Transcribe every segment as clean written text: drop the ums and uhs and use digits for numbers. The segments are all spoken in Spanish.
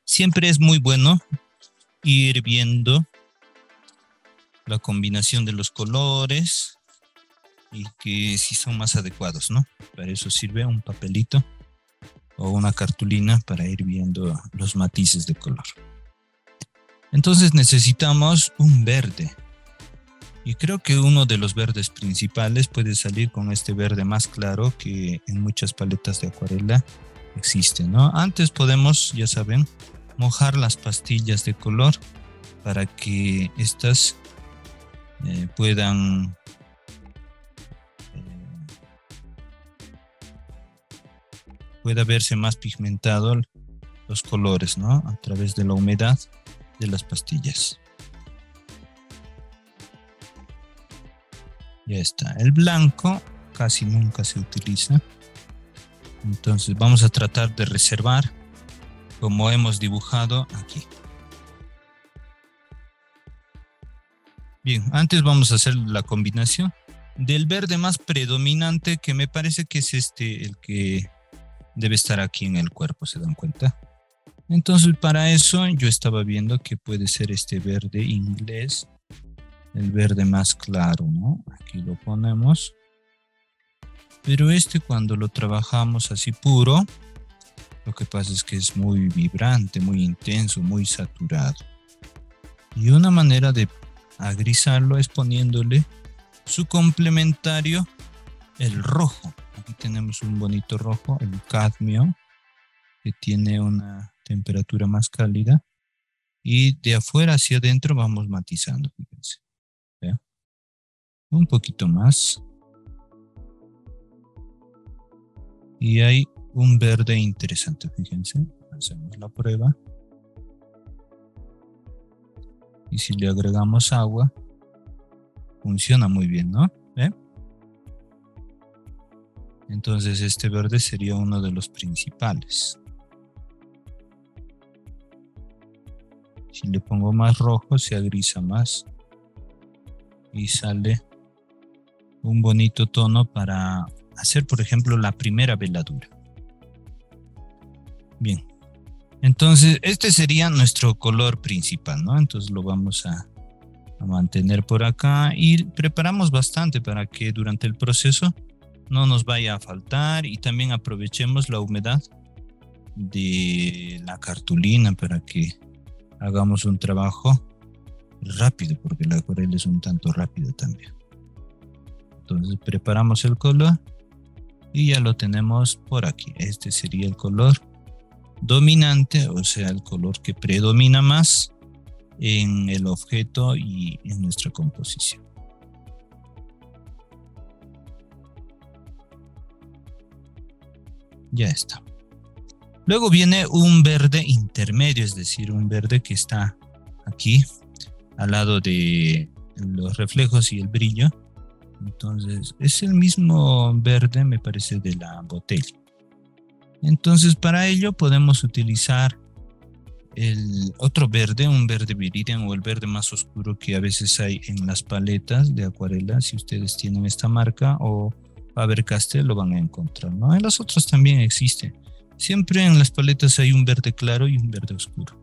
Siempre es muy bueno ir viendo la combinación de los colores y que si son más adecuados, ¿no? Para eso sirve un papelito o una cartulina para ir viendo los matices de color. Entonces necesitamos un verde. Y creo que uno de los verdes principales puede salir con este verde más claro que en muchas paletas de acuarela existe, ¿no? Antes podemos, ya saben, mojar las pastillas de color para que estas pueda verse más pigmentado los colores, ¿no? A través de la humedad de las pastillas. Ya está. El blanco casi nunca se utiliza. Entonces vamos a tratar de reservar como hemos dibujado aquí. Bien, antes vamos a hacer la combinación del verde más predominante, que me parece que es el que debe estar aquí en el cuerpo, ¿se dan cuenta? Entonces para eso yo estaba viendo que puede ser este verde inglés, el verde más claro, ¿no? Aquí lo ponemos. Pero cuando lo trabajamos así puro, lo que pasa es que es muy vibrante, muy intenso, muy saturado. Y una manera de agrisarlo es poniéndole su complementario, el rojo. Aquí tenemos un bonito rojo, el cadmio, que tiene una temperatura más cálida. Y de afuera hacia adentro vamos matizando, fíjense. ¿Ve? Un poquito más. Y hay un verde interesante, fíjense. Hacemos la prueba. Y si le agregamos agua, funciona muy bien, ¿no? ¿Ve? Entonces este verde sería uno de los principales. Si le pongo más rojo, se agrisa más. Y sale un bonito tono para hacer, por ejemplo, la primera veladura. Bien. Entonces, este sería nuestro color principal, ¿no? Entonces lo vamos a mantener por acá y preparamos bastante para que durante el proceso no nos vaya a faltar, y también aprovechemos la humedad de la cartulina para que hagamos un trabajo rápido, porque la acuarela es un tanto rápida también. Entonces preparamos el color y ya lo tenemos por aquí. Este sería el color dominante, o sea, el color que predomina más en el objeto y en nuestra composición. Ya está. Luego viene un verde intermedio, es decir, un verde que está aquí al lado de los reflejos y el brillo. Entonces es el mismo verde, me parece, de la botella. Entonces para ello podemos utilizar el otro verde, un verde viridian o el verde más oscuro que a veces hay en las paletas de acuarela. Si ustedes tienen esta marca o Faber-Castell lo van a encontrar, ¿no? En las otras también existe. Siempre en las paletas hay un verde claro y un verde oscuro.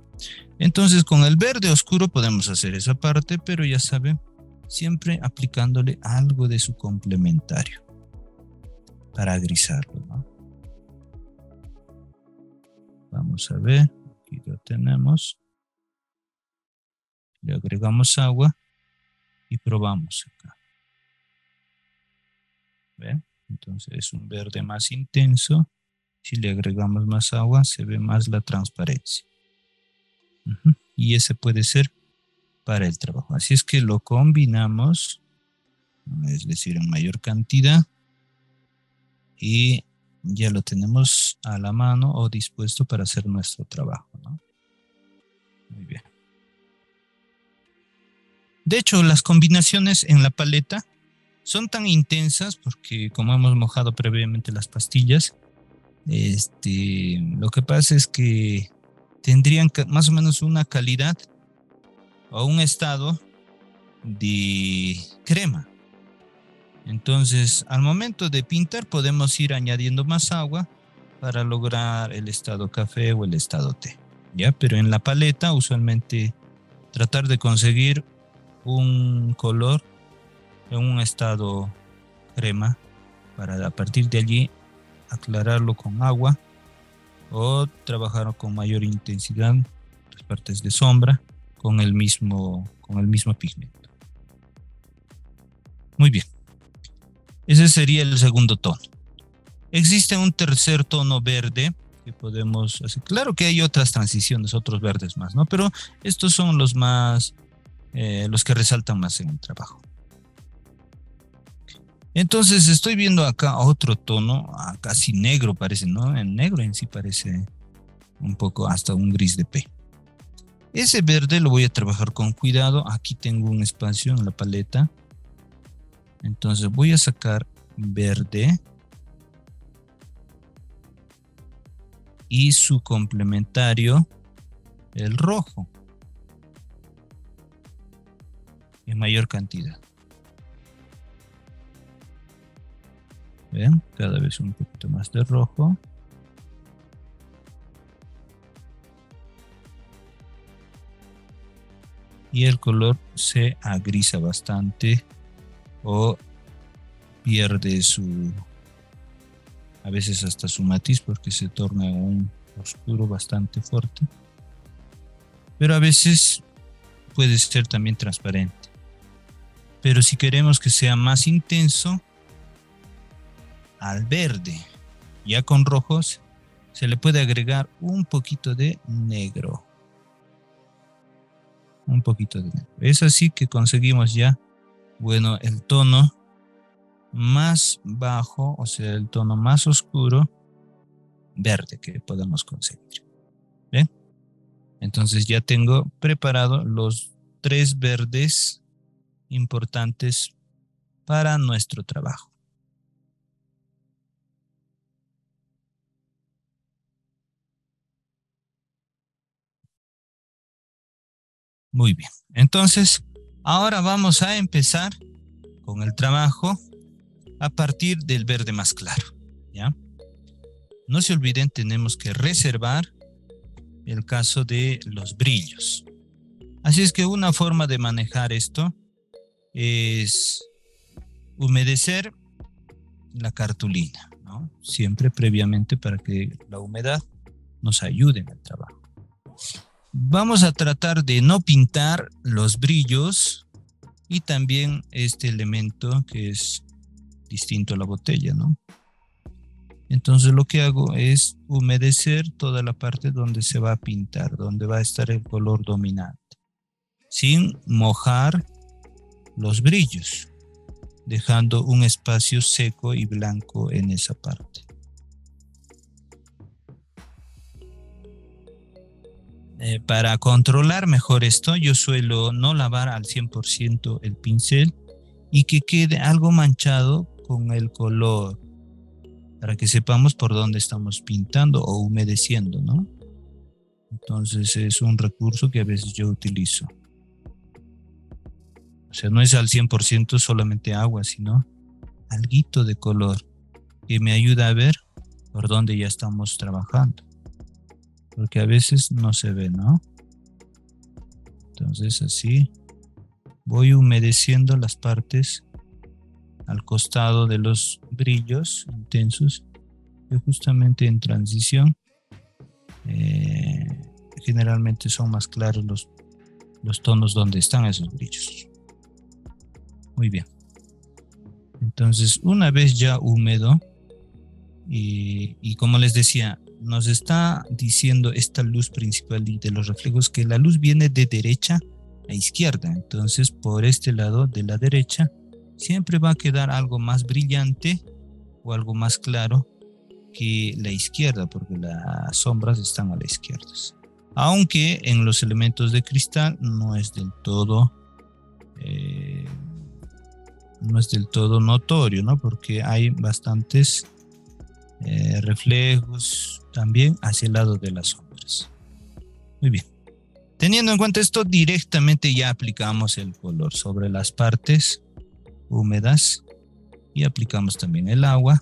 Entonces con el verde oscuro podemos hacer esa parte, pero ya saben, siempre aplicándole algo de su complementario para grisarlo, ¿no? Vamos a ver, aquí lo tenemos. Le agregamos agua y probamos acá. ¿Ven? Entonces es un verde más intenso. Si le agregamos más agua, se ve más la transparencia. Y ese puede ser para el trabajo. Así es que lo combinamos, es decir, en mayor cantidad, y ya lo tenemos a la mano o dispuesto para hacer nuestro trabajo, ¿no? Muy bien. De hecho, las combinaciones en la paleta son tan intensas porque, como hemos mojado previamente las pastillas, lo que pasa es que tendrían más o menos una calidad o un estado de crema. Entonces, al momento de pintar podemos ir añadiendo más agua para lograr el estado café o el estado té. ¿ya? Pero en la paleta usualmente tratar de conseguir un color en un estado crema para a partir de allí aclararlo con agua o trabajar con mayor intensidad las partes de sombra con el mismo pigmento. Muy bien, ese sería el segundo tono. Existe un tercer tono verde que podemos hacer. Claro que hay otras transiciones, otros verdes más, ¿no? Pero estos son los más, los que resaltan más en el trabajo. Entonces estoy viendo acá otro tono, casi negro parece, ¿no? En negro en sí parece un poco hasta un gris de P. Ese verde lo voy a trabajar con cuidado. Aquí tengo un espacio en la paleta. Entonces voy a sacar verde y su complementario, el rojo, en mayor cantidad. ¿Ven? Cada vez un poquito más de rojo. Y el color se agrisa bastante o pierde a veces hasta su matiz porque se torna un oscuro bastante fuerte. Pero a veces puede ser también transparente. Pero si queremos que sea más intenso, al verde, ya con rojos, se le puede agregar un poquito de negro. Un poquito de negro. Es así que conseguimos ya, bueno, el tono más bajo, o sea, el tono más oscuro, verde que podemos conseguir. ¿Bien? Entonces ya tengo preparado los 3 verdes importantes para nuestro trabajo. Muy bien. Entonces, ahora vamos a empezar con el trabajo a partir del verde más claro, ¿ya? No se olviden, tenemos que reservar el caso de los brillos. Así es que una forma de manejar esto es humedecer la cartulina, ¿no? Siempre previamente para que la humedad nos ayude en el trabajo. Vamos a tratar de no pintar los brillos y también este elemento que es distinto a la botella, ¿no? Entonces lo que hago es humedecer toda la parte donde se va a pintar, donde va a estar el color dominante, sin mojar los brillos, dejando un espacio seco y blanco en esa parte. Para controlar mejor esto, yo suelo no lavar al 100% el pincel y que quede algo manchado con el color, para que sepamos por dónde estamos pintando o humedeciendo, ¿no? Entonces es un recurso que a veces yo utilizo. O sea, no es al 100% solamente agua, sino alguito de color que me ayuda a ver por dónde ya estamos trabajando. Porque a veces no se ve, ¿no? Entonces así voy humedeciendo las partes al costado de los brillos intensos que justamente en transición generalmente son más claros los tonos donde están esos brillos. Muy bien. Entonces una vez ya húmedo y como les decía, nos está diciendo esta luz principal y de los reflejos que la luz viene de derecha a izquierda. Entonces por este lado de la derecha siempre va a quedar algo más brillante o algo más claro que la izquierda, porque las sombras están a la izquierda. Aunque en los elementos de cristal no es del todo notorio, ¿no? Porque hay bastantes reflejos también hacia el lado de las sombras. Muy bien. Teniendo en cuenta esto, directamente ya aplicamos el color sobre las partes húmedas y aplicamos también el agua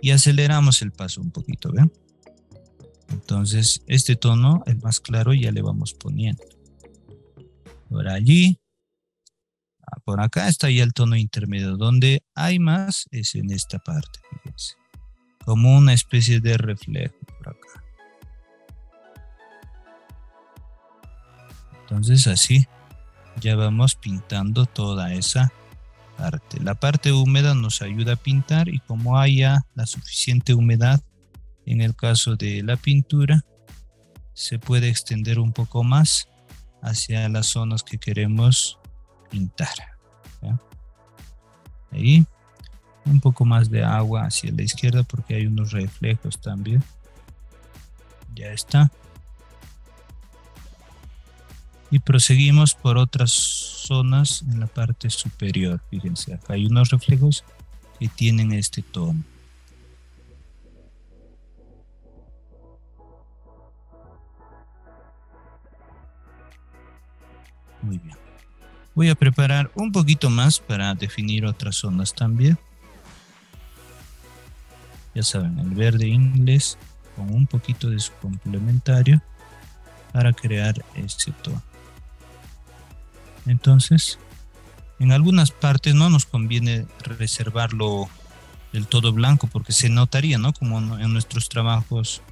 y aceleramos el paso un poquito, ¿ven? Entonces, este tono, el más claro, ya le vamos poniendo. Por allí. Por acá está ya el tono intermedio. Donde hay más es en esta parte, fíjense. Como una especie de reflejo por acá. Entonces así ya vamos pintando toda esa parte. La parte húmeda nos ayuda a pintar y como haya la suficiente humedad, en el caso de la pintura, se puede extender un poco más hacia las zonas que queremos pintar. ¿Ya? Ahí un poco más de agua hacia la izquierda porque hay unos reflejos también. Ya está. Y proseguimos por otras zonas en la parte superior. Fíjense, acá hay unos reflejos que tienen este tono. Muy bien. Voy a preparar un poquito más para definir otras zonas también. Ya saben, el verde inglés con un poquito de su complementario para crear este tono. Entonces, en algunas partes no nos conviene reservarlo del todo blanco porque se notaría, ¿no? Como en nuestros trabajos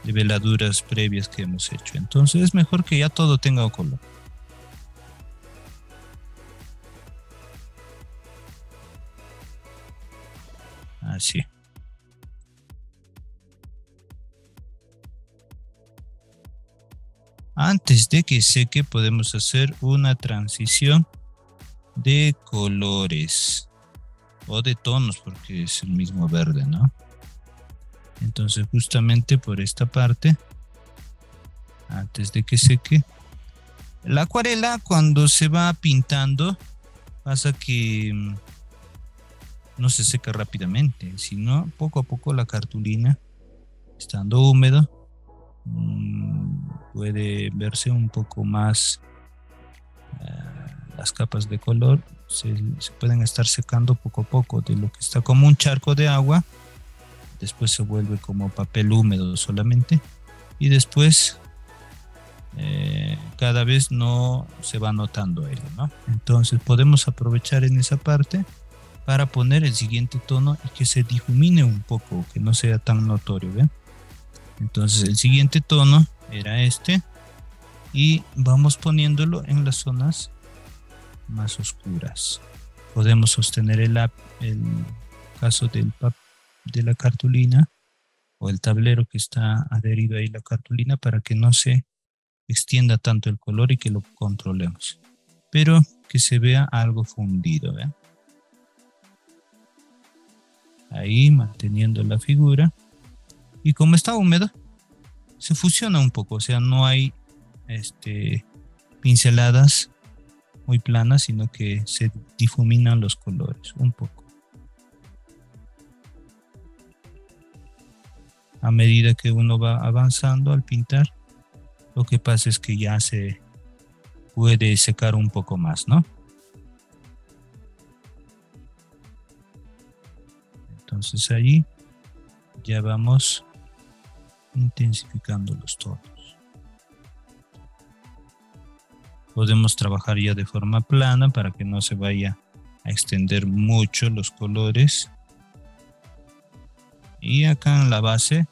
de veladuras previas que hemos hecho. Entonces es mejor que ya todo tenga color. Así. Antes de que seque podemos hacer una transición de colores o de tonos porque es el mismo verde, ¿no? Entonces justamente por esta parte, antes de que seque, la acuarela cuando se va pintando pasa que no se seca rápidamente, sino poco a poco la cartulina, estando húmedo, puede verse un poco más las capas de color se pueden estar secando poco a poco de lo que está como un charco de agua, después se vuelve como papel húmedo solamente y después cada vez no se va notando ello, ¿no? Entonces podemos aprovechar en esa parte para poner el siguiente tono y que se difumine un poco, que no sea tan notorio, ¿ven? Entonces el siguiente tono era este y vamos poniéndolo en las zonas más oscuras. Podemos sostener el caso de la cartulina o el tablero que está adherido ahí la cartulina para que no se extienda tanto el color y que lo controlemos, pero que se vea algo fundido, ¿ven? Ahí manteniendo la figura y como está húmedo se fusiona un poco, o sea, no hay pinceladas muy planas, sino que se difuminan los colores un poco. A medida que uno va avanzando al pintar, lo que pasa es que ya se puede secar un poco más, ¿no? Entonces allí ya vamos intensificando los tonos. Podemos trabajar ya de forma plana para que no se vaya a extender mucho los colores. Y acá en la base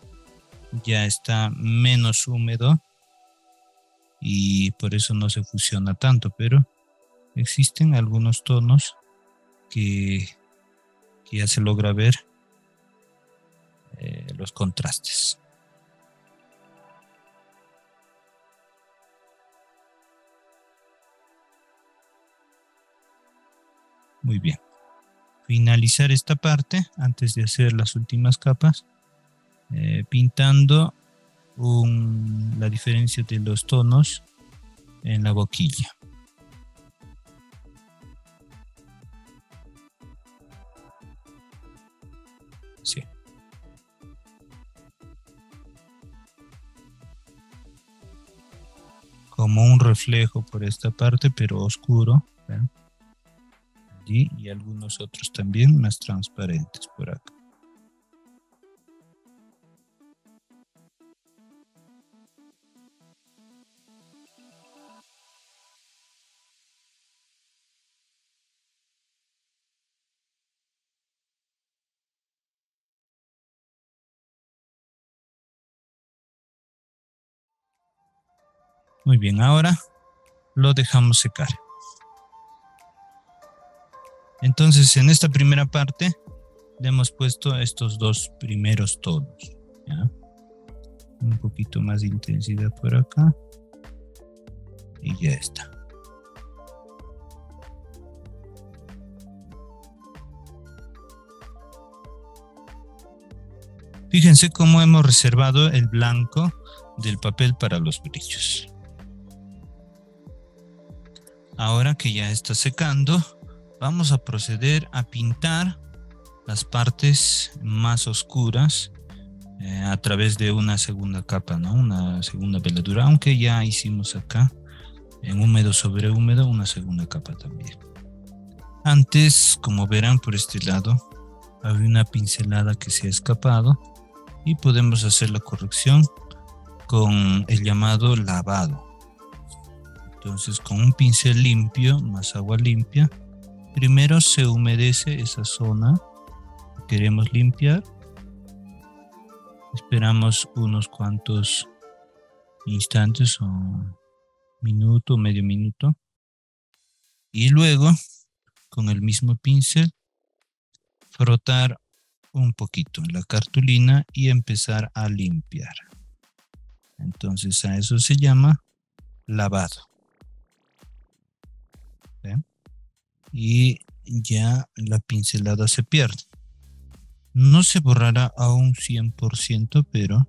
ya está menos húmedo y por eso no se fusiona tanto, pero existen algunos tonos que ya se logra ver los contrastes. Muy bien. Finalizar esta parte antes de hacer las últimas capas, pintando la diferencia de los tonos en la boquilla. Sí. Como un reflejo por esta parte, pero oscuro, ¿ven? Allí, y algunos otros también más transparentes por acá. Muy bien, ahora lo dejamos secar. Entonces, en esta primera parte le hemos puesto estos dos primeros tonos, ¿ya? Un poquito más de intensidad por acá. Y ya está. Fíjense cómo hemos reservado el blanco del papel para los brillos. Ahora que ya está secando, vamos a proceder a pintar las partes más oscuras a través de una segunda capa, ¿no? Una segunda veladura, aunque ya hicimos acá en húmedo sobre húmedo una segunda capa también. Antes, como verán por este lado, había una pincelada que se ha escapado y podemos hacer la corrección con el llamado lavado. Entonces, con un pincel limpio más agua limpia, primero se humedece esa zona que queremos limpiar. Esperamos unos cuantos instantes o minuto, medio minuto. Y luego, con el mismo pincel, frotar un poquito la cartulina y empezar a limpiar. Entonces, a eso se llama lavado. ¿Ven? Y ya la pincelada se pierde. No se borrará a un 100%, pero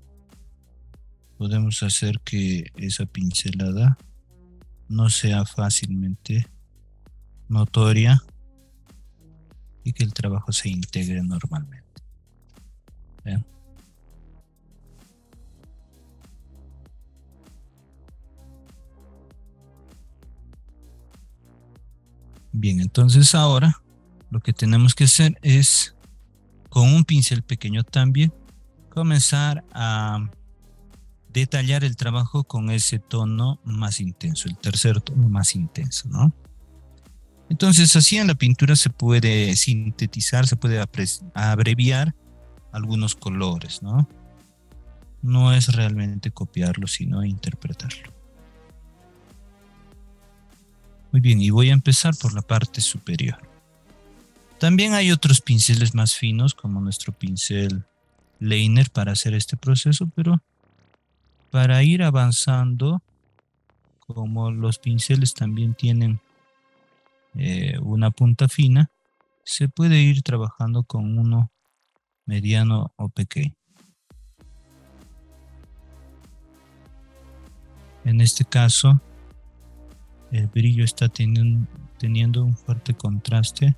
podemos hacer que esa pincelada no sea fácilmente notoria y que el trabajo se integre normalmente. ¿Ven? Bien, entonces ahora lo que tenemos que hacer es, con un pincel pequeño también, comenzar a detallar el trabajo con ese tono más intenso, el tercer tono más intenso, ¿no? Entonces, así en la pintura se puede sintetizar, se puede abreviar algunos colores, ¿no? No es realmente copiarlo, sino interpretarlo. Muy bien, y voy a empezar por la parte superior. También hay otros pinceles más finos, como nuestro pincel Lehner, para hacer este proceso, pero para ir avanzando, como los pinceles también tienen una punta fina, se puede ir trabajando con uno mediano o pequeño. En este caso, el brillo está teniendo un fuerte contraste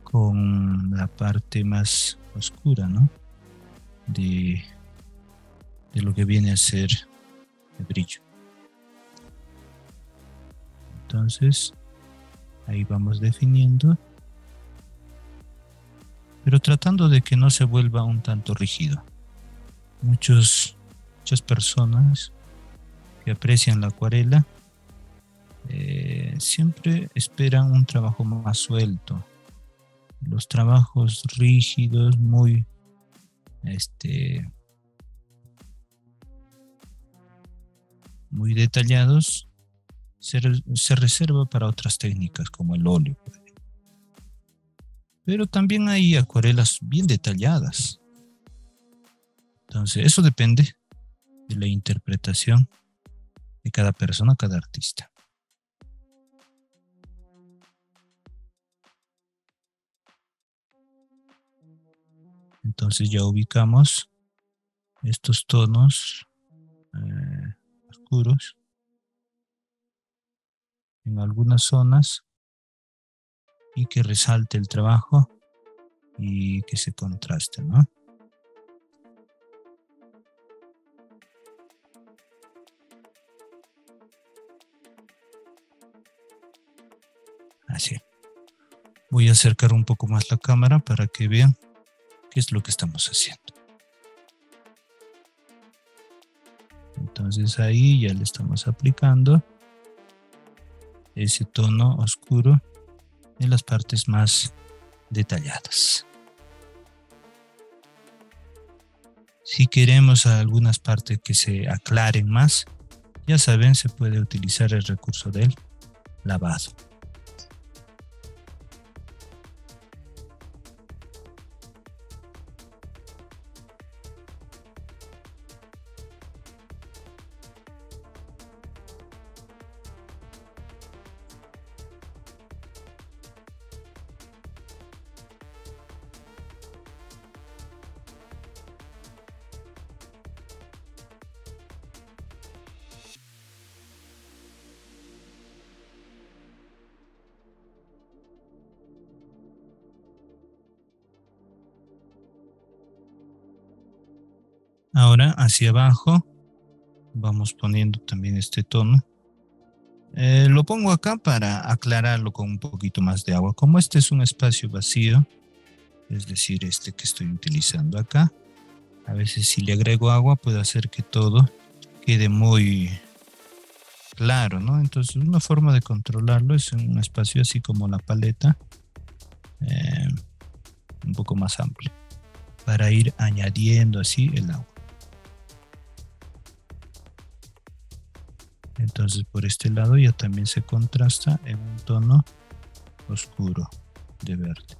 con la parte más oscura, ¿no? De lo que viene a ser el brillo. Entonces, ahí vamos definiendo, pero tratando de que no se vuelva un tanto rígido. Muchas personas que aprecian la acuarela siempre esperan un trabajo más suelto. Los trabajos rígidos, muy detallados, se reserva para otras técnicas como el óleo. Pero también hay acuarelas bien detalladas. Entonces, eso depende de la interpretación de cada persona, cada artista. Entonces ya ubicamos estos tonos oscuros en algunas zonas y que resalte el trabajo y que se contraste, ¿no? Así. Voy a acercar un poco más la cámara para que vean qué es lo que estamos haciendo. Entonces ahí ya le estamos aplicando ese tono oscuro en las partes más detalladas. Si queremos algunas partes que se aclaren más, Ya saben, se puede utilizar el recurso del lavado. Ahora hacia abajo vamos poniendo también este tono. Lo pongo acá para aclararlo con un poquito más de agua. Como este es un espacio vacío, es decir, este que estoy utilizando acá, a veces si le agrego agua puede hacer que todo quede muy claro, ¿no? Entonces una forma de controlarlo es en un espacio así como la paleta, eh, un poco más amplio, para ir añadiendo así el agua. Entonces por este lado ya también se contrasta en un tono oscuro de verde.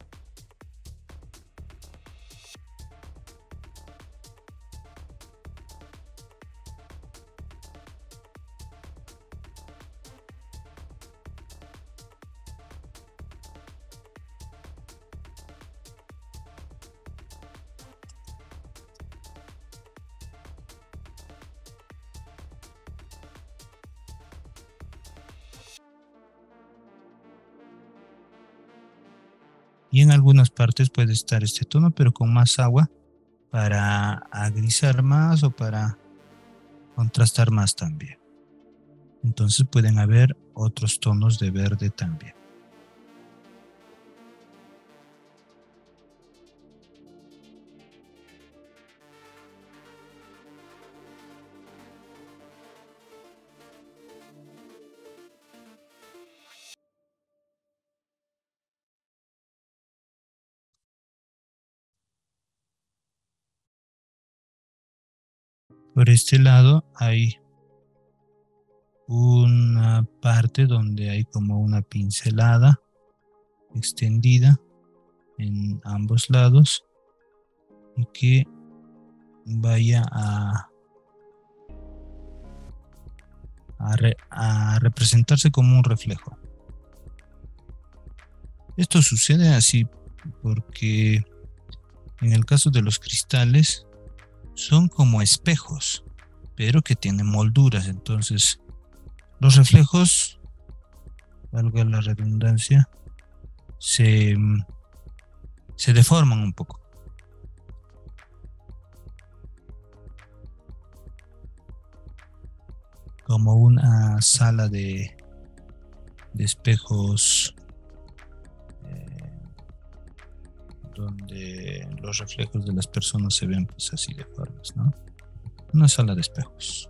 Y en algunas partes puede estar este tono, pero con más agua para agrizar más o para contrastar más también. Entonces pueden haber otros tonos de verde también. Por este lado hay una parte donde hay como una pincelada extendida en ambos lados y que vaya a representarse como un reflejo. Esto sucede así porque en el caso de los cristales son como espejos, pero que tienen molduras. Entonces los reflejos, valga la redundancia, se deforman un poco. Como una sala de espejos donde los reflejos de las personas se ven pues así deformes, ¿no? Una sala de espejos.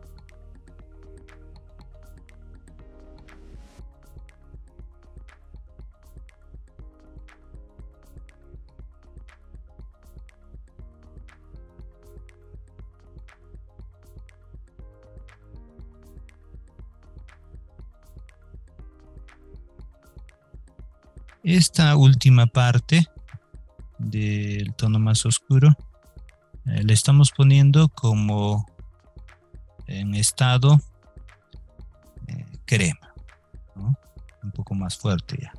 Esta última parte del tono más oscuro le estamos poniendo como en estado crema, ¿no? Un poco más fuerte ya.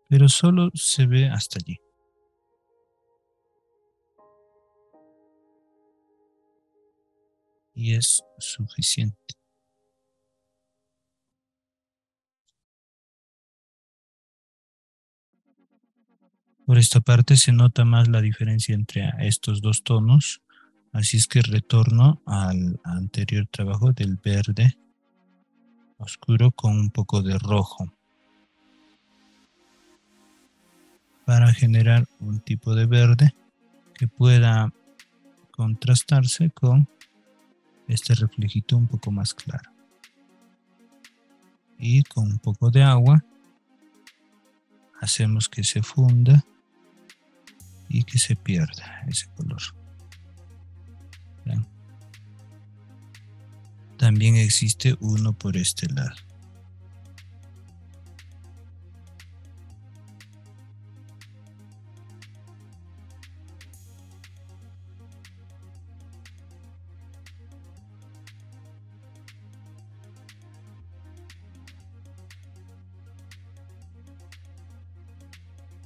Pero solo se ve hasta allí. Y es suficiente. Por esta parte se nota más la diferencia entre estos dos tonos, así es que retorno al anterior trabajo del verde oscuro con un poco de rojo para generar un tipo de verde que pueda contrastarse con este reflejito un poco más claro. Y con un poco de agua hacemos que se funda y que se pierda ese color. ¿Ven? También existe uno por este lado.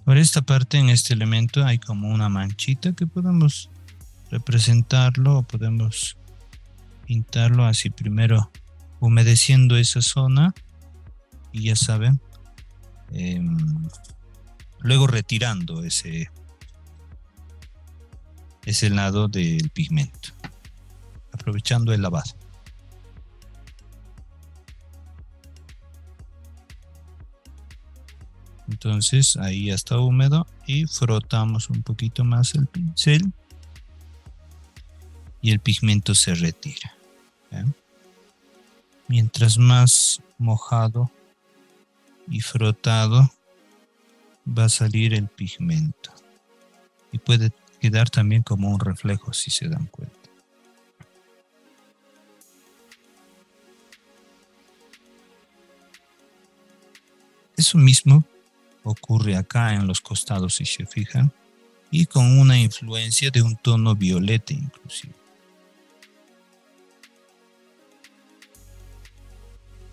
Por esta parte, en este elemento, hay como una manchita que podemos representarlo o podemos pintarlo así, primero humedeciendo esa zona y ya saben, luego retirando ese lado del pigmento, aprovechando el lavado. Entonces ahí ya está húmedo y frotamos un poquito más el pincel y el pigmento se retira. ¿Ven? Mientras más mojado y frotado va a salir el pigmento y puede quedar también como un reflejo si se dan cuenta. Eso mismo ocurre acá en los costados si se fijan y con una influencia de un tono violeta inclusive.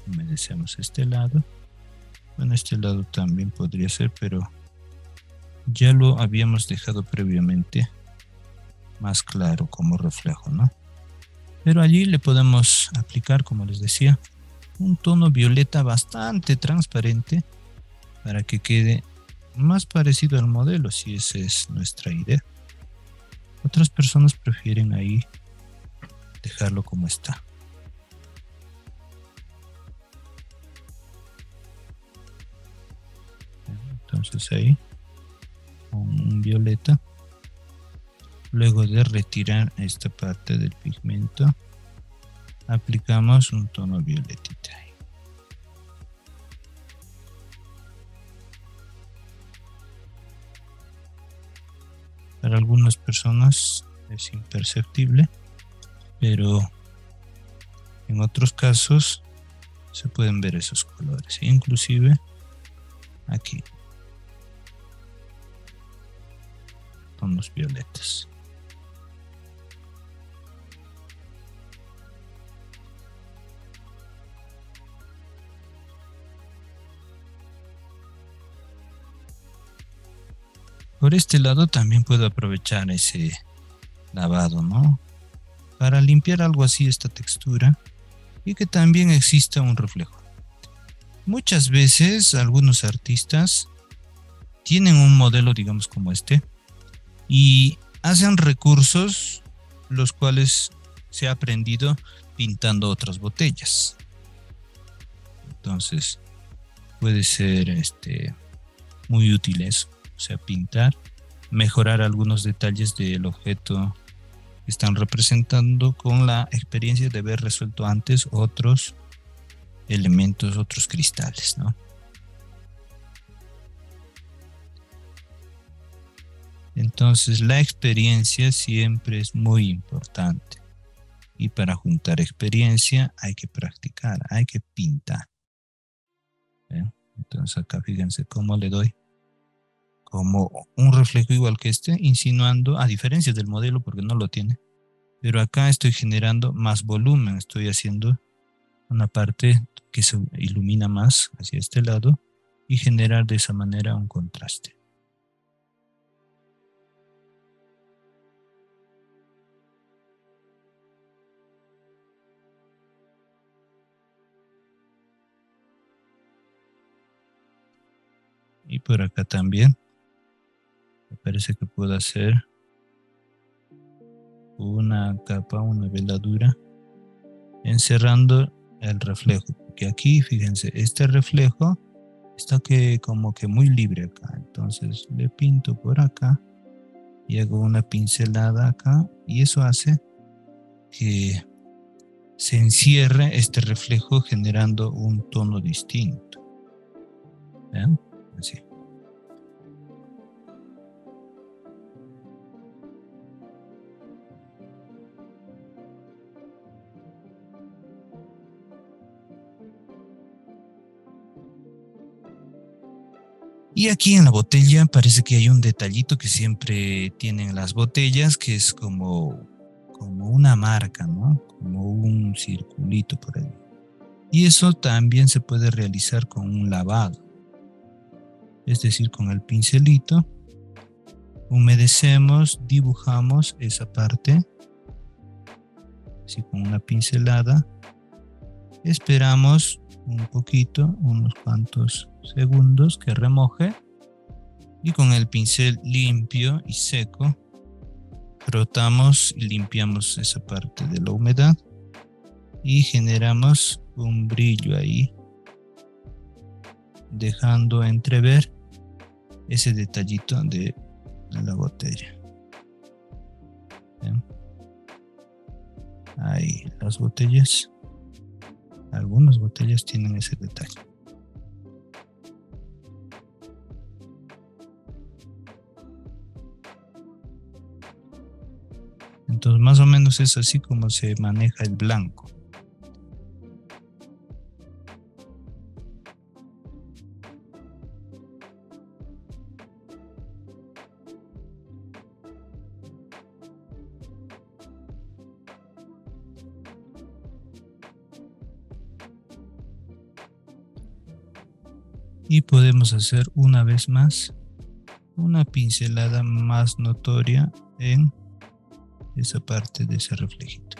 Humedecemos este lado. Bueno, este lado también podría ser, pero ya lo habíamos dejado previamente más claro como reflejo, ¿no? Pero allí le podemos aplicar, como les decía, un tono violeta bastante transparente para que quede más parecido al modelo, si esa es nuestra idea. Otras personas prefieren ahí dejarlo como está. Entonces ahí, con un violeta, luego de retirar esta parte del pigmento, aplicamos un tono violetita ahí. Para algunas personas es imperceptible, pero en otros casos se pueden ver esos colores, inclusive aquí, tonos violetas. Por este lado también puedo aprovechar ese lavado, ¿no? Para limpiar algo así esta textura y que también exista un reflejo. Muchas veces algunos artistas tienen un modelo, digamos, como este y hacen recursos los cuales se ha aprendido pintando otras botellas. Entonces puede ser muy útil eso. O sea, pintar, mejorar algunos detalles del objeto que están representando con la experiencia de haber resuelto antes otros elementos, otros cristales, ¿no? Entonces, la experiencia siempre es muy importante. Y para juntar experiencia hay que practicar, hay que pintar. ¿Ven? Entonces, acá fíjense cómo le doy como un reflejo igual que este, insinuando, a diferencia del modelo porque no lo tiene, pero acá estoy generando más volumen, estoy haciendo una parte que se ilumina más hacia este lado y generar de esa manera un contraste. Y por acá también me parece que puedo hacer una capa, una veladura encerrando el reflejo, porque aquí fíjense, este reflejo está como que muy libre acá, entonces le pinto por acá y hago una pincelada acá y eso hace que se encierre este reflejo generando un tono distinto. ¿Ven? Así. Y aquí en la botella parece que hay un detallito que siempre tienen las botellas, que es como una marca, ¿no? Como un circulito por ahí. Y eso también se puede realizar con un lavado. Es decir, con el pincelito, humedecemos, dibujamos esa parte, así con una pincelada. Esperamos un poquito, unos cuantos segundos que remoje. Y con el pincel limpio y seco, frotamos y limpiamos esa parte de la humedad. Y generamos un brillo ahí, dejando entrever ese detallito de la botella. ¿Ven? Ahí las botellas, algunas botellas tienen ese detalle. Entonces más o menos es así como se maneja el blanco. Y podemos hacer una vez más una pincelada más notoria en esa parte de ese reflejito.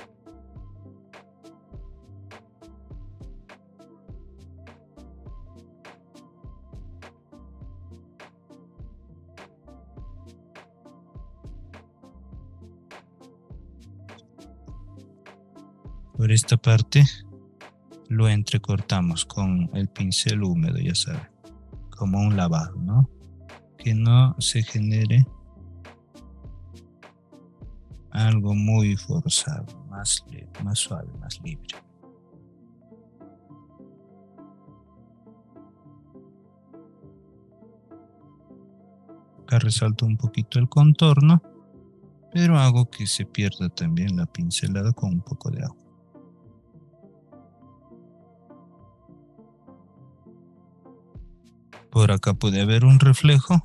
Por esta parte lo entrecortamos con el pincel húmedo, ya saben, como un lavado, ¿no? Que no se genere algo muy forzado, más suave, más libre. Acá resalto un poquito el contorno, pero hago que se pierda también la pincelada con un poco de agua. Por acá puede haber un reflejo,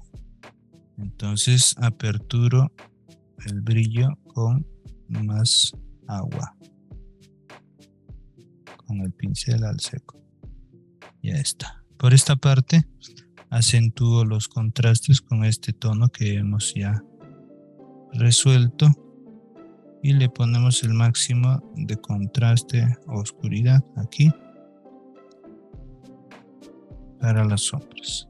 entonces aperturo el brillo con más agua, con el pincel al seco. Ya está. Por esta parte acentúo los contrastes con este tono que hemos ya resuelto y le ponemos el máximo de contraste o oscuridad aquí para las sombras.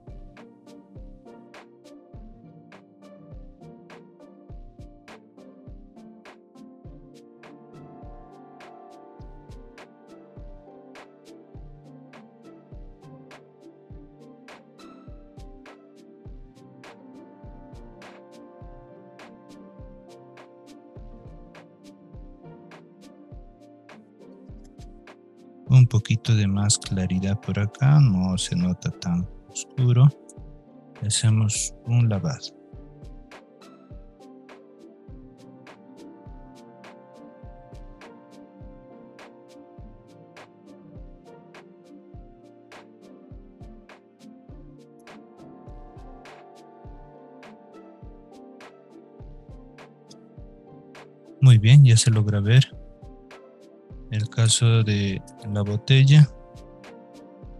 Un poquito de más claridad por acá, no se nota tan oscuro. Hacemos un lavado. Muy bien, ya se logra ver el caso de la botella,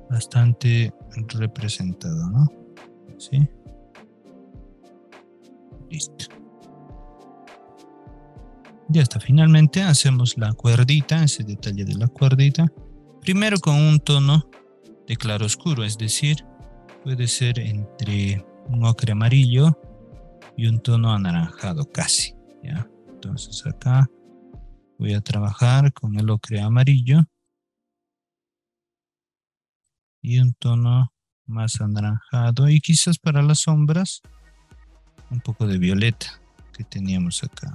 bastante representado, ¿no? ¿Sí? Listo. Ya está, finalmente hacemos la cuerdita, ese detalle de la cuerdita, primero con un tono de claro oscuro, es decir, puede ser entre un ocre amarillo y un tono anaranjado casi, ¿ya? Entonces acá voy a trabajar con el ocre amarillo y un tono más anaranjado, y quizás para las sombras un poco de violeta que teníamos acá,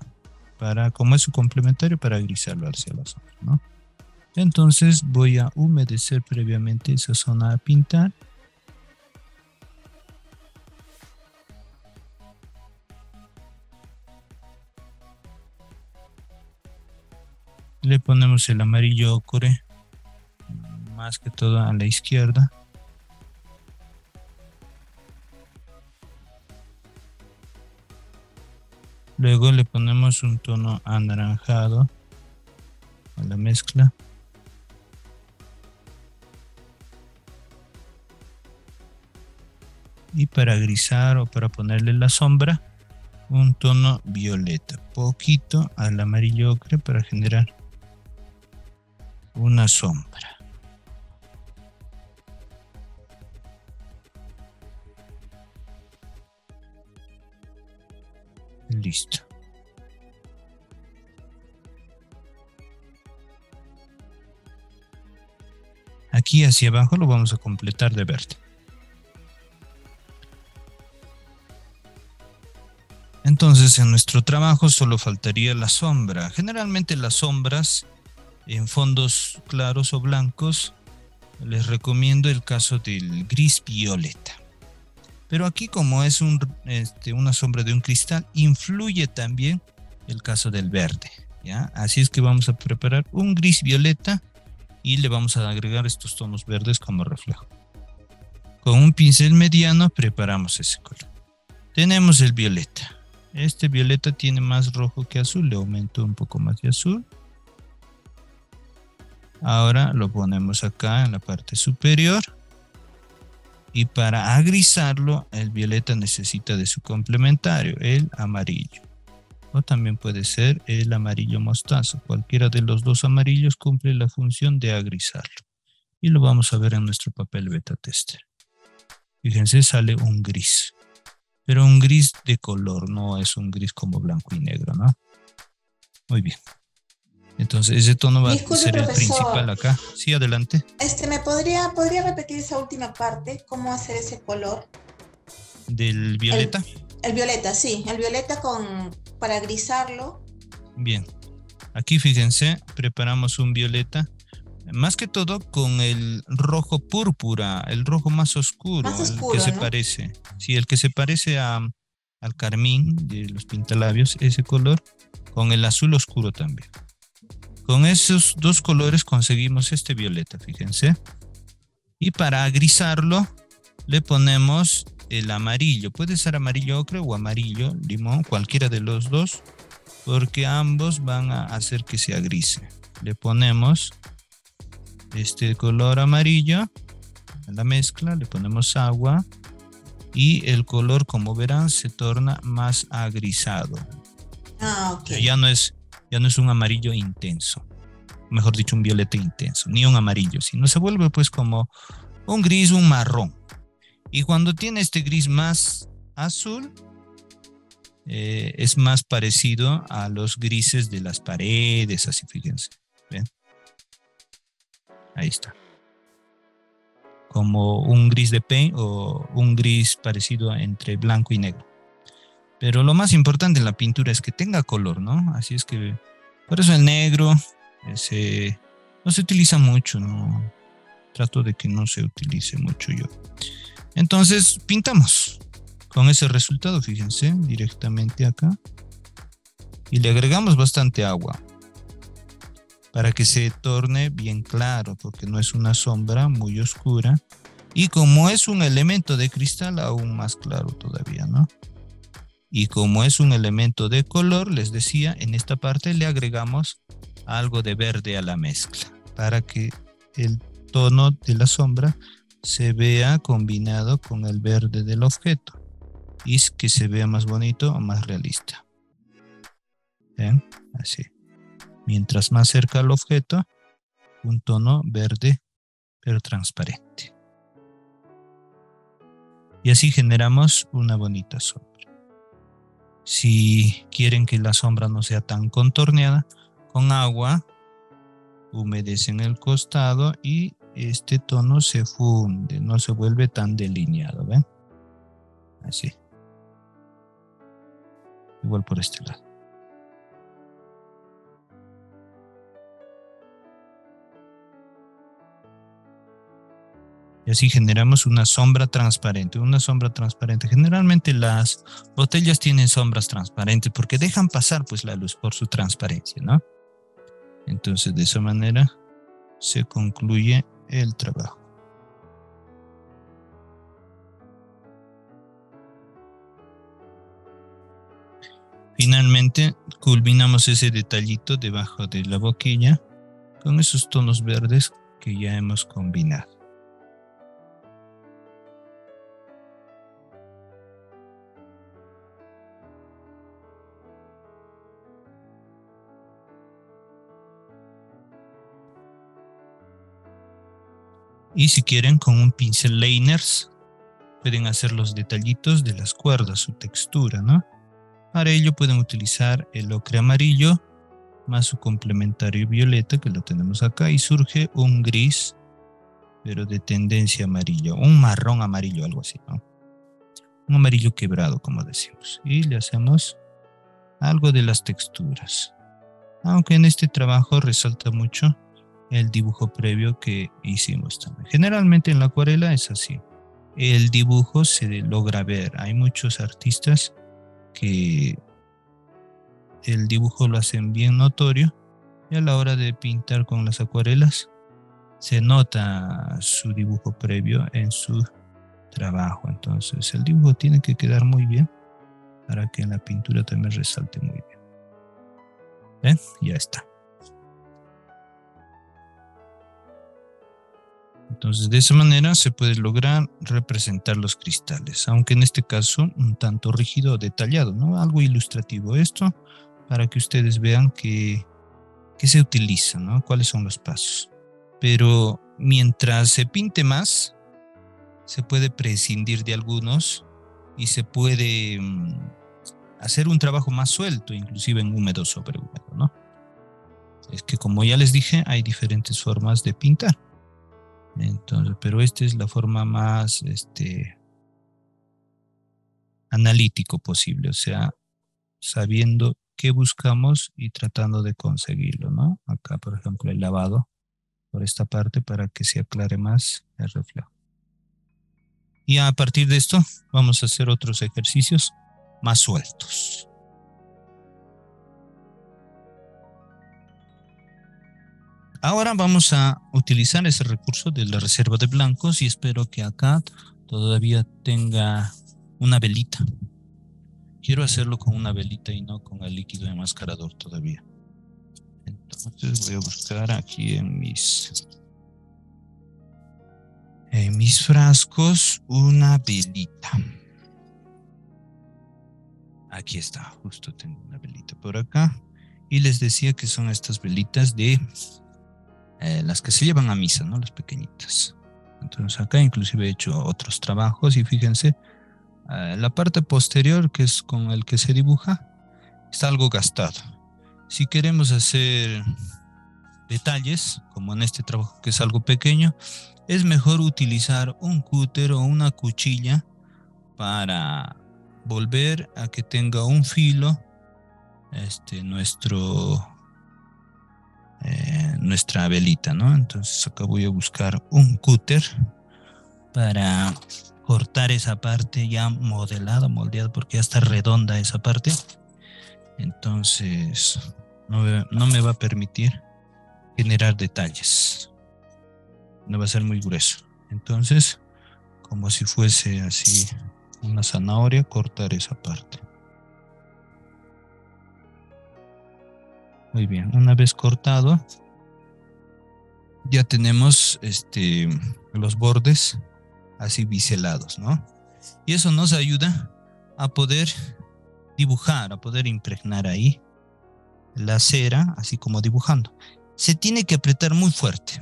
para, como es su complementario, para grisarlo hacia la sombra, ¿no? Entonces voy a humedecer previamente esa zona a pintar. Le ponemos el amarillo ocre, más que todo a la izquierda. Luego le ponemos un tono anaranjado a la mezcla. Y para grisar o para ponerle la sombra, un tono violeta, poquito al amarillo ocre para generar una sombra. Listo. Aquí hacia abajo lo vamos a completar de verde. Entonces en nuestro trabajo solo faltaría la sombra. Generalmente las sombras en fondos claros o blancos les recomiendo el caso del gris violeta. Pero aquí como es una sombra de un cristal, influye también el caso del verde, ¿ya? Así es que vamos a preparar un gris violeta y le vamos a agregar estos tonos verdes como reflejo. Con un pincel mediano preparamos ese color. Tenemos el violeta. Este violeta tiene más rojo que azul, le aumento un poco más de azul. Ahora lo ponemos acá en la parte superior. Y para agrisarlo, el violeta necesita de su complementario, el amarillo. O también puede ser el amarillo mostazo. Cualquiera de los dos amarillos cumple la función de agrisarlo. Y lo vamos a ver en nuestro papel beta tester. Fíjense, sale un gris. Pero un gris de color, no es un gris como blanco y negro, ¿no? Muy bien. Entonces ese tono va a Disculpe, ser el profesor. principal acá. Sí, adelante. ¿Me podría repetir esa última parte? ¿Cómo hacer ese color? Del El, violeta. el violeta, sí. El violeta para grisarlo. Bien. Aquí fíjense, preparamos un violeta. Más que todo con el rojo púrpura, el rojo más Más oscuro, el que oscuro, se ¿no? parece. Sí, el que se parece al carmín de los pintalabios, ese color, con el azul oscuro también. Con esos dos colores conseguimos este violeta, fíjense. Y para grisarlo, le ponemos el amarillo. Puede ser amarillo ocre o amarillo limón, cualquiera de los dos, porque ambos van a hacer que se agrise. Le ponemos este color amarillo a la mezcla, le ponemos agua y el color, como verán, se torna más agrisado. Ah, ok. Ya no es un amarillo intenso, mejor dicho, un violeta intenso, ni un amarillo, sino se vuelve pues como un gris, un marrón. Y cuando tiene este gris más azul, es más parecido a los grises de las paredes, así fíjense. ¿Ven? Ahí está. Como un gris de paint o un gris parecido entre blanco y negro. Pero lo más importante en la pintura es que tenga color, ¿no? Así es que, por eso el negro no se utiliza mucho, ¿no? Trato de que no se utilice mucho yo. Entonces, pintamos con ese resultado, fíjense, directamente acá. Y le agregamos bastante agua para que se torne bien claro, porque no es una sombra muy oscura. Y como es un elemento de cristal, aún más claro todavía, ¿no? Y como es un elemento de color, les decía, en esta parte le agregamos algo de verde a la mezcla, para que el tono de la sombra se vea combinado con el verde del objeto y que se vea más bonito o más realista. ¿Ven? Así. Mientras más cerca al objeto, un tono verde pero transparente. Y así generamos una bonita sombra. Si quieren que la sombra no sea tan contorneada, con agua humedecen el costado y este tono se funde, no se vuelve tan delineado, ¿ven? Así. Igual por este lado. Y así generamos una sombra transparente. Una sombra transparente. Generalmente las botellas tienen sombras transparentes porque dejan pasar pues la luz por su transparencia, ¿no? Entonces de esa manera se concluye el trabajo. Finalmente, culminamos ese detallito debajo de la boquilla con esos tonos verdes que ya hemos combinado. Y si quieren, con un pincel liners pueden hacer los detallitos de las cuerdas, su textura, ¿no? Para ello pueden utilizar el ocre amarillo más su complementario violeta, que lo tenemos acá, y surge un gris, pero de tendencia amarilla, un marrón amarillo, algo así, ¿no? Un amarillo quebrado, como decimos. Y le hacemos algo de las texturas. Aunque en este trabajo resalta mucho el dibujo previo que hicimos también. Generalmente en la acuarela es así. El dibujo se logra ver. Hay muchos artistas que el dibujo lo hacen bien notorio y a la hora de pintar con las acuarelas se nota su dibujo previo en su trabajo. Entonces el dibujo tiene que quedar muy bien para que en la pintura también resalte muy bien. ¿Ven? Ya está. Entonces de esa manera se puede lograr representar los cristales, aunque en este caso un tanto rígido o detallado, ¿no? Algo ilustrativo esto para que ustedes vean qué se utiliza, ¿no? Cuáles son los pasos. Pero mientras se pinte más, se puede prescindir de algunos y se puede hacer un trabajo más suelto, inclusive en húmedo sobre húmedo, ¿no? Es que como ya les dije, hay diferentes formas de pintar. Entonces, pero esta es la forma más analítico posible, o sea, sabiendo qué buscamos y tratando de conseguirlo, ¿no? Acá, por ejemplo, el lavado por esta parte para que se aclare más el reflejo. Y a partir de esto vamos a hacer otros ejercicios más sueltos. Ahora vamos a utilizar ese recurso de la reserva de blancos y espero que acá todavía tenga una velita. Quiero hacerlo con una velita y no con el líquido enmascarador todavía. Entonces voy a buscar aquí en mis frascos una velita. Aquí está, justo tengo una velita por acá. Y les decía que son estas velitas de las que se llevan a misa, ¿no? Las pequeñitas. Entonces acá inclusive he hecho otros trabajos y fíjense, la parte posterior, que es con el que se dibuja, está algo gastado. Si queremos hacer detalles, como en este trabajo que es algo pequeño, es mejor utilizar un cúter o una cuchilla para volver a que tenga un filo nuestra velita, ¿no? Entonces acá voy a buscar un cúter para cortar esa parte ya moldeada, porque ya está redonda esa parte. Entonces no me va a permitir generar detalles. No va a ser muy grueso. Entonces, como si fuese así una zanahoria, cortar esa parte. Muy bien, una vez cortado, ya tenemos los bordes así biselados, ¿no? Y eso nos ayuda a poder dibujar, a poder impregnar ahí la cera, así como dibujando. Se tiene que apretar muy fuerte,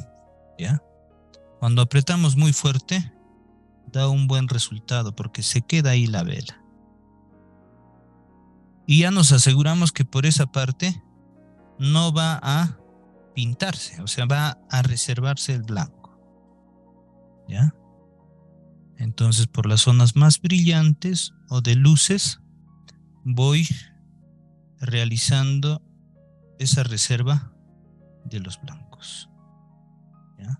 ¿ya? Cuando apretamos muy fuerte, da un buen resultado porque se queda ahí la vela. Y ya nos aseguramos que por esa parte no va a pintarse, o sea, va a reservarse el blanco, ¿ya? Entonces, por las zonas más brillantes o de luces, voy realizando esa reserva de los blancos, ¿ya?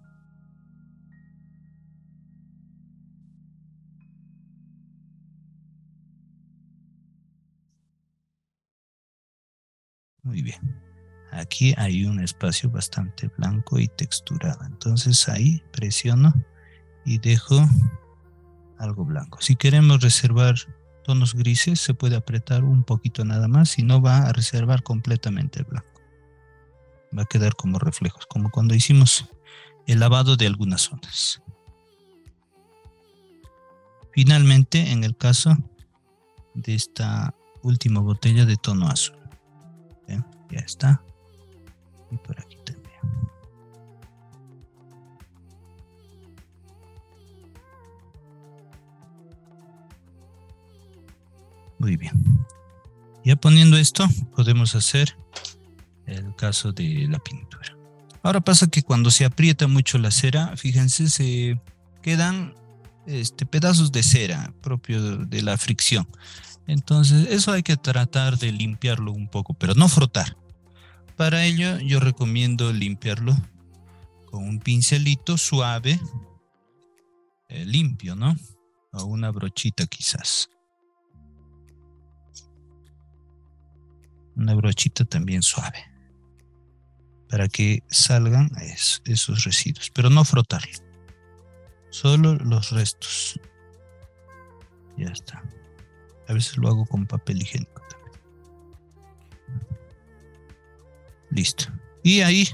Muy bien. Aquí hay un espacio bastante blanco y texturado. Entonces ahí presiono y dejo algo blanco. Si queremos reservar tonos grises, se puede apretar un poquito nada más y no va a reservar completamente el blanco. Va a quedar como reflejos, como cuando hicimos el lavado de algunas zonas. Finalmente, en el caso de esta última botella de tono azul. ¿Ven? Ya está. Y por aquí también. Muy bien. Ya poniendo esto, podemos hacer el caso de la pintura. Ahora pasa que cuando se aprieta mucho la cera, fíjense, se quedan pedazos de cera propio de la fricción. Entonces, eso hay que tratar de limpiarlo un poco, pero no frotar. Para ello, yo recomiendo limpiarlo con un pincelito suave, limpio, ¿no? O una brochita quizás. Una brochita también suave. Para que salgan esos residuos, pero no frotarlo. Solo los restos. Ya está. A veces lo hago con papel higiénico también. Listo. Y ahí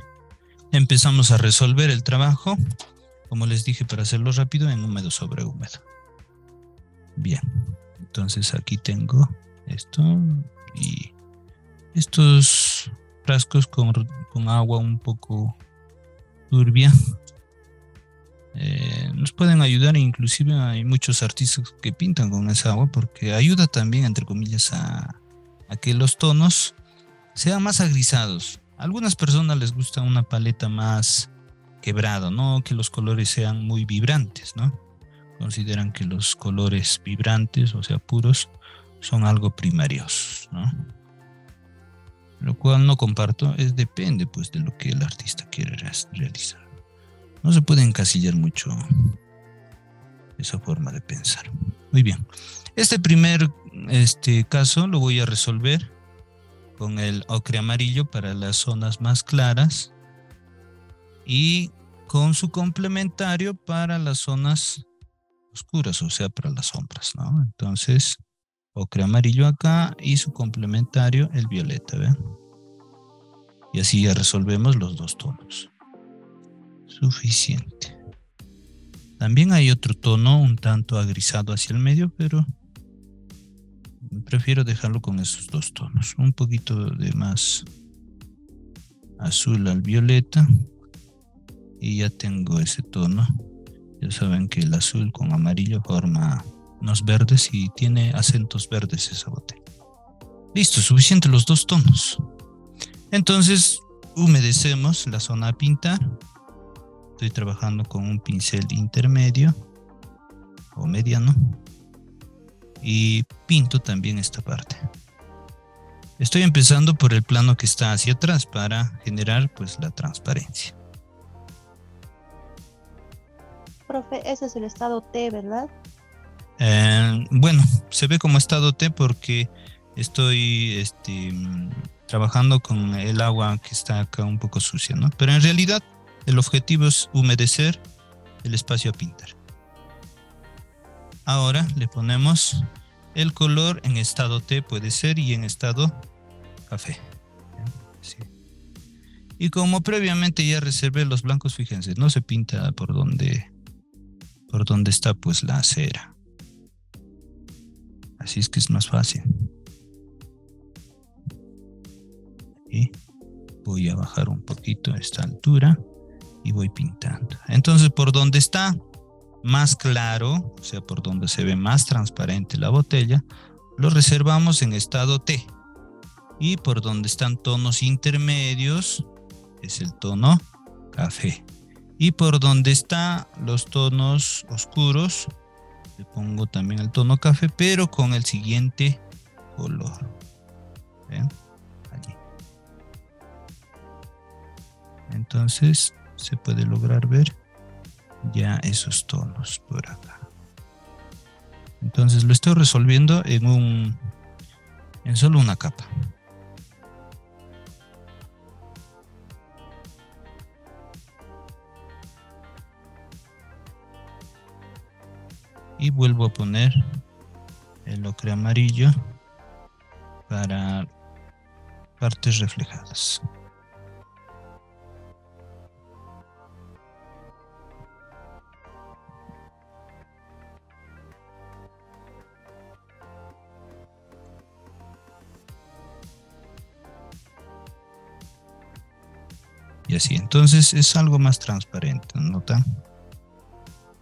empezamos a resolver el trabajo, como les dije, para hacerlo rápido, en húmedo sobre húmedo. Bien. Entonces aquí tengo esto y estos frascos con agua un poco turbia. Nos pueden ayudar, inclusive hay muchos artistas que pintan con esa agua porque ayuda también, entre comillas, a que los tonos sean más agrisados. A algunas personas les gusta una paleta más quebrada, no que los colores sean muy vibrantes, ¿no? Consideran que los colores vibrantes, o sea, puros, son algo primarios, ¿no? Lo cual no comparto, depende pues de lo que el artista quiere realizar. No se puede encasillar mucho esa forma de pensar. Muy bien. Este primer caso lo voy a resolver con el ocre amarillo para las zonas más claras y con su complementario para las zonas oscuras, o sea, para las sombras, ¿no? Entonces, ocre amarillo acá y su complementario el violeta, ¿ven? Y así ya resolvemos los dos tonos. Suficiente. También hay otro tono un tanto agrisado hacia el medio, pero prefiero dejarlo con esos dos tonos. Un poquito de más azul al violeta. Y ya tengo ese tono. Ya saben que el azul con amarillo forma unos verdes y tiene acentos verdes esa botella. Listo, suficiente los dos tonos. Entonces, humedecemos la zona a pintar. Estoy trabajando con un pincel intermedio o mediano y pinto también esta parte. Estoy empezando por el plano que está hacia atrás para generar pues la transparencia. Profe, ese es el estado T, ¿verdad? Bueno, se ve como estado T porque estoy trabajando con el agua que está acá un poco sucia, ¿no? Pero en realidad el objetivo es humedecer el espacio a pintar. Ahora le ponemos el color en estado T, puede ser, y en estado café. Sí. Y como previamente ya reservé los blancos, fíjense, no se pinta por donde está pues la cera. Así es que es más fácil. Y voy a bajar un poquito esta altura y voy pintando. Entonces, por donde está más claro, o sea, por donde se ve más transparente la botella, lo reservamos en estado T. Y por donde están tonos intermedios, es el tono café. Y por donde están los tonos oscuros, le pongo también el tono café, pero con el siguiente color. ¿Ven? Allí. Entonces se puede lograr ver ya esos tonos por acá. Entonces lo estoy resolviendo en solo una capa. Y vuelvo a poner el ocre amarillo para partes reflejadas. Y así, entonces es algo más transparente, ¿notan?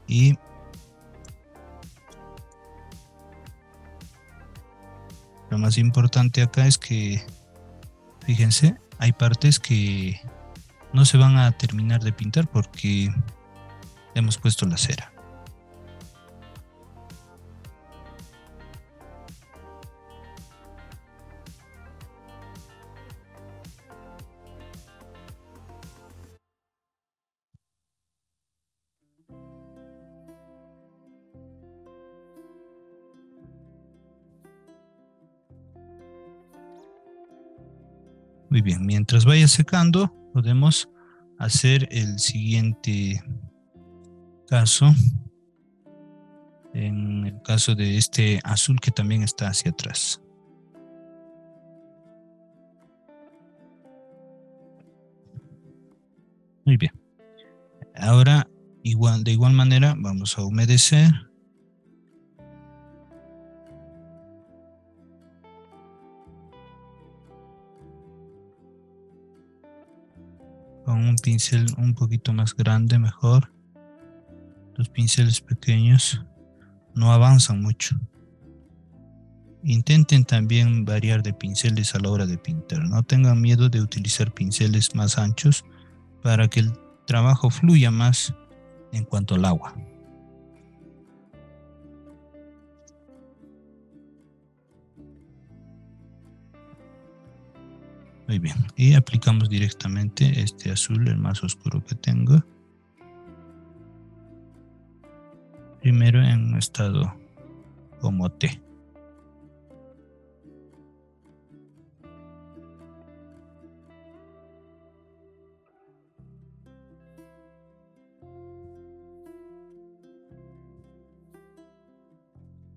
Y lo más importante acá es que, fíjense, hay partes que no se van a terminar de pintar porque hemos puesto la cera. Muy bien, mientras vaya secando, podemos hacer el siguiente caso. En el caso de este azul que también está hacia atrás. Muy bien. Ahora, de igual manera, vamos a humedecer. Con un pincel un poquito más grande, mejor. Los pinceles pequeños no avanzan mucho. Intenten también variar de pinceles a la hora de pintar. No tengan miedo de utilizar pinceles más anchos para que el trabajo fluya más en cuanto al agua. Muy bien, y aplicamos directamente este azul, el más oscuro que tengo. Primero en estado como T.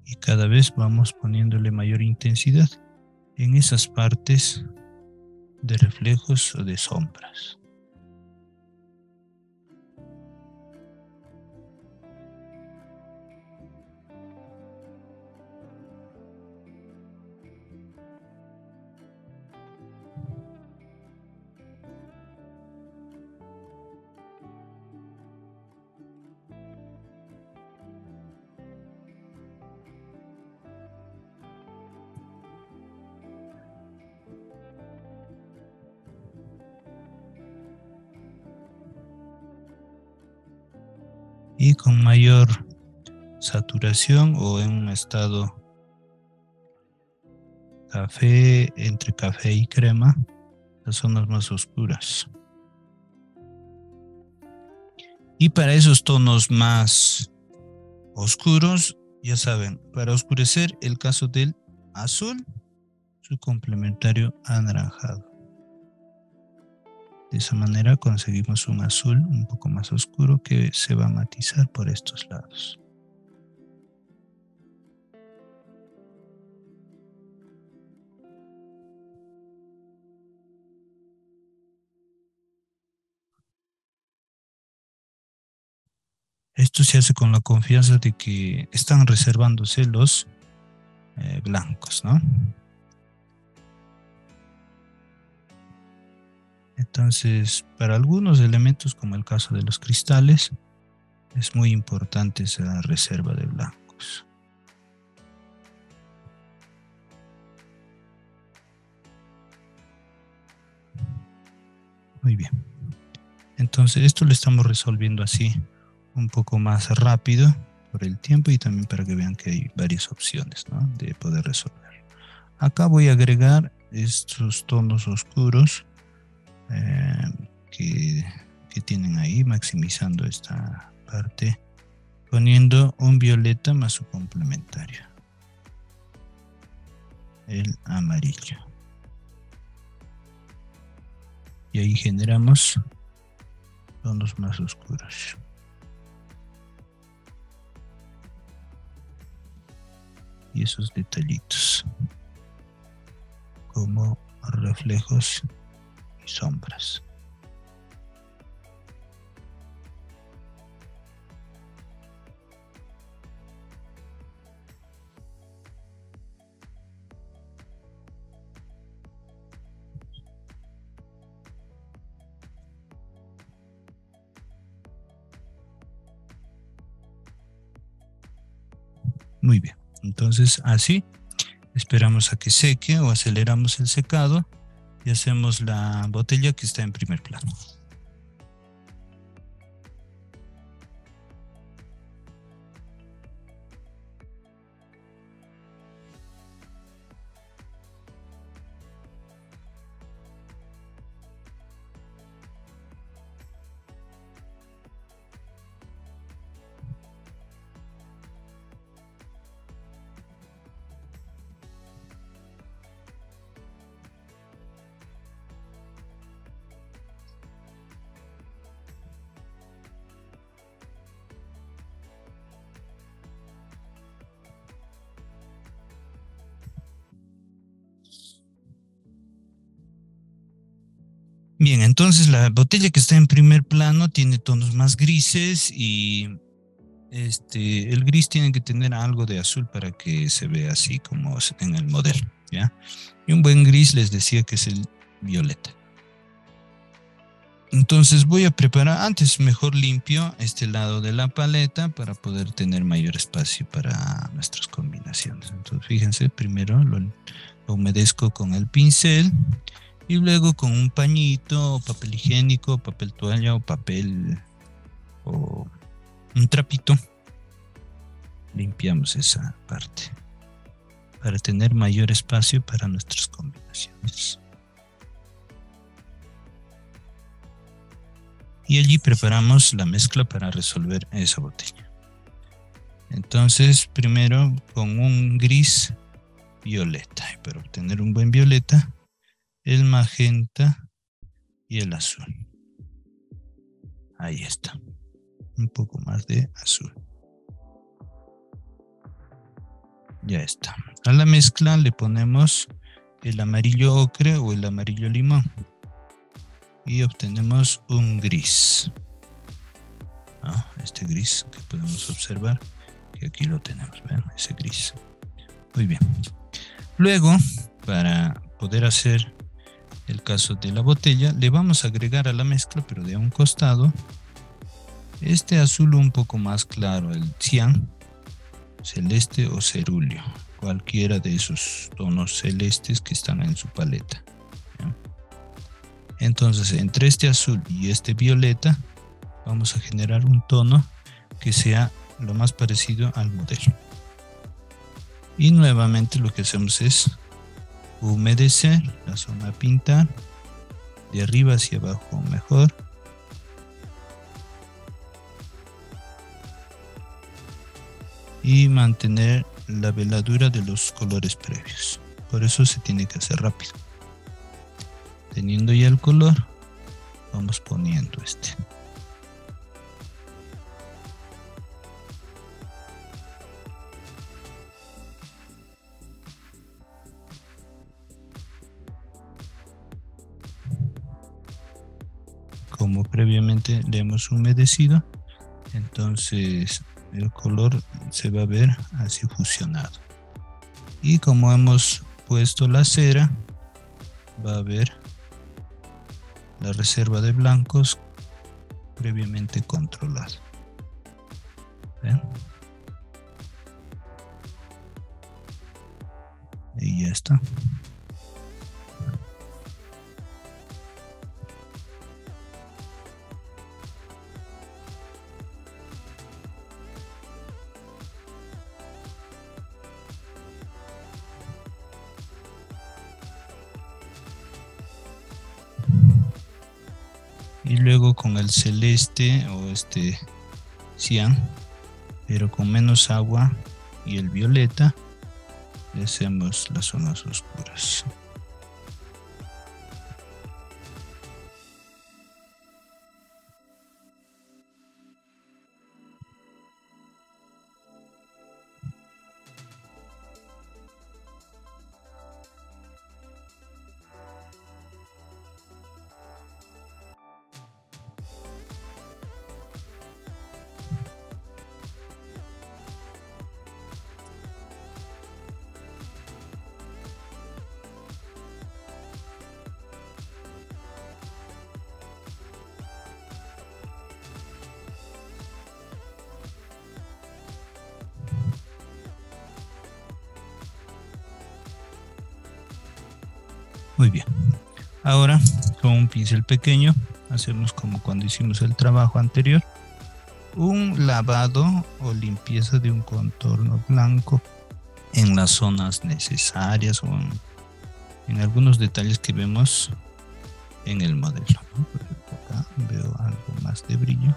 Y cada vez vamos poniéndole mayor intensidad en esas partes de reflejos o de sombras. Y con mayor saturación o en un estado café, entre café y crema, las zonas más oscuras. Y para esos tonos más oscuros, ya saben, para oscurecer el caso del azul, su complementario anaranjado. De esa manera conseguimos un azul un poco más oscuro que se va a matizar por estos lados. Esto se hace con la confianza de que están reservándose los blancos, ¿no? Entonces, para algunos elementos, como el caso de los cristales, es muy importante esa reserva de blancos. Muy bien. Entonces, esto lo estamos resolviendo así, un poco más rápido por el tiempo y también para que vean que hay varias opciones, ¿no?, de poder resolver. Acá voy a agregar estos tonos oscuros que tienen ahí, maximizando esta parte, poniendo un violeta más su complementario, el amarillo. Y ahí generamos tonos más oscuros. y esos detallitos como reflejos y sombras. Muy bien, entonces así esperamos a que seque o aceleramos el secado y hacemos la botella que está en primer plano. Bien, entonces la botella que está en primer plano tiene tonos más grises y el gris tiene que tener algo de azul para que se vea así como en el modelo, ¿ya? Y un buen gris les decía que es el violeta. Entonces voy a preparar, antes mejor limpio este lado de la paleta para poder tener mayor espacio para nuestras combinaciones. Entonces fíjense, primero lo humedezco con el pincel y luego con un pañito, papel higiénico, papel toalla o papel o un trapito limpiamos esa parte para tener mayor espacio para nuestras combinaciones. Y allí preparamos la mezcla para resolver esa botella. Entonces, primero con un gris violeta. Y para obtener un buen violeta, el magenta y el azul. Ahí está. Un poco más de azul. Ya está. A la mezcla le ponemos el amarillo ocre o el amarillo limón. Y obtenemos un gris. Este gris que podemos observar que aquí lo tenemos, ¿ven? Ese gris. Muy bien. Luego, para poder hacer el caso de la botella, le vamos a agregar a la mezcla, pero de un costado, este azul un poco más claro, el cian, celeste o cerúleo, cualquiera de esos tonos celestes que están en su paleta. Entonces, entre este azul y este violeta, vamos a generar un tono que sea lo más parecido al modelo. Y nuevamente lo que hacemos es humedecer la zona a pintar, de arriba hacia abajo mejor. Y mantener la veladura de los colores previos. Por eso se tiene que hacer rápido. Teniendo ya el color, vamos poniendo este. Como previamente le hemos humedecido, entonces el color se va a ver así fusionado. Y como hemos puesto la cera, va a haber la reserva de blancos previamente controlada. ¿Ven? Y ya está. Y luego con el celeste o cian, pero con menos agua, y el violeta, le hacemos las zonas oscuras. Muy bien. Ahora, con un pincel pequeño, hacemos como cuando hicimos el trabajo anterior, un lavado o limpieza de un contorno blanco en las zonas necesarias o en algunos detalles que vemos en el modelo, ¿no? Por ejemplo, acá veo algo más de brillo,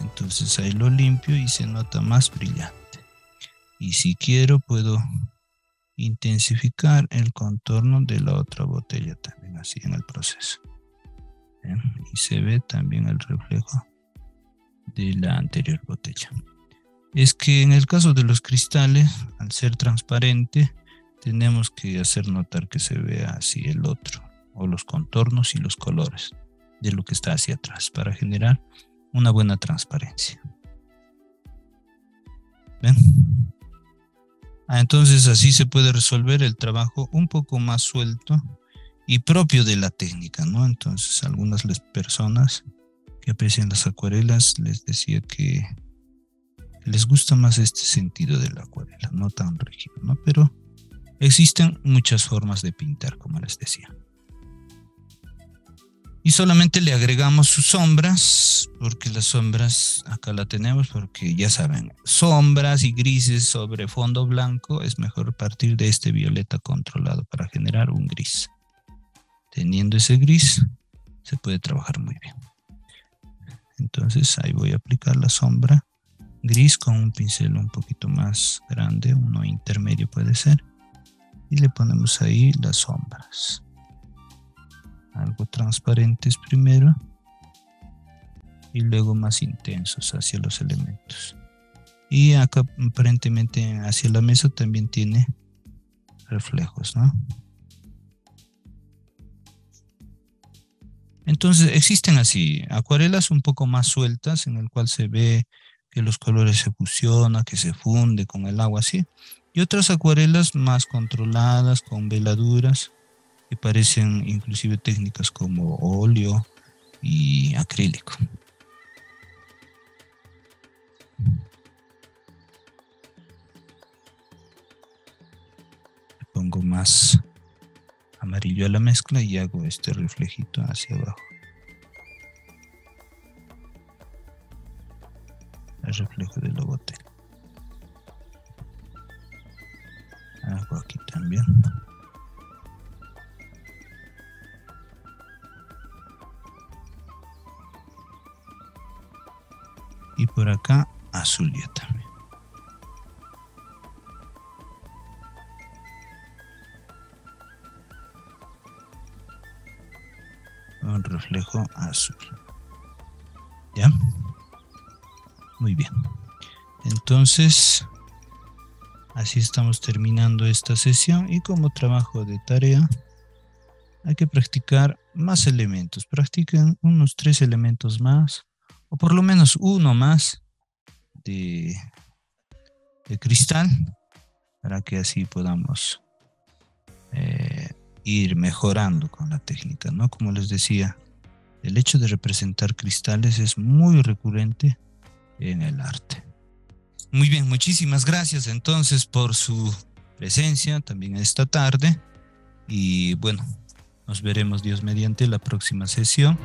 entonces ahí lo limpio y se nota más brillante. Y si quiero puedo intensificar el contorno de la otra botella también, así en el proceso. ¿Bien? Y se ve también el reflejo de la anterior botella. Es que en el caso de los cristales, al ser transparente, tenemos que hacer notar que se vea así el otro, o los contornos y los colores de lo que está hacia atrás, para generar una buena transparencia. ¿Ven? Entonces así se puede resolver el trabajo un poco más suelto y propio de la técnica, ¿no? Entonces algunas personas que aprecian las acuarelas les decía que les gusta más este sentido de la acuarela, no tan rígido, ¿no? Pero existen muchas formas de pintar, como les decía. Y solamente le agregamos sus sombras, porque las sombras acá la tenemos, porque ya saben, sombras y grises sobre fondo blanco, es mejor partir de este violeta controlado para generar un gris. Teniendo ese gris, se puede trabajar muy bien. Entonces ahí voy a aplicar la sombra gris con un pincel un poquito más grande, uno intermedio puede ser, y le ponemos ahí las sombras. Algo transparentes primero y luego más intensos hacia los elementos. Y acá aparentemente hacia la mesa también tiene reflejos, ¿no? Entonces existen así acuarelas un poco más sueltas en el cual se ve que los colores se fusionan, que se funde con el agua así. Y otras acuarelas más controladas con veladuras, que parecen inclusive técnicas como óleo y acrílico. Le pongo más amarillo a la mezcla y hago este reflejito hacia abajo. El reflejo de la botella. Hago aquí también. Y por acá azul ya también. Un reflejo azul. ¿Ya? Muy bien. Entonces, así estamos terminando esta sesión y como trabajo de tarea hay que practicar más elementos. Practiquen unos 3 elementos más o por lo menos uno más de cristal para que así podamos ir mejorando con la técnica, ¿no? Como les decía, el hecho de representar cristales es muy recurrente en el arte. Muy bien, muchísimas gracias entonces por su presencia también esta tarde y bueno, nos veremos Dios mediante la próxima sesión.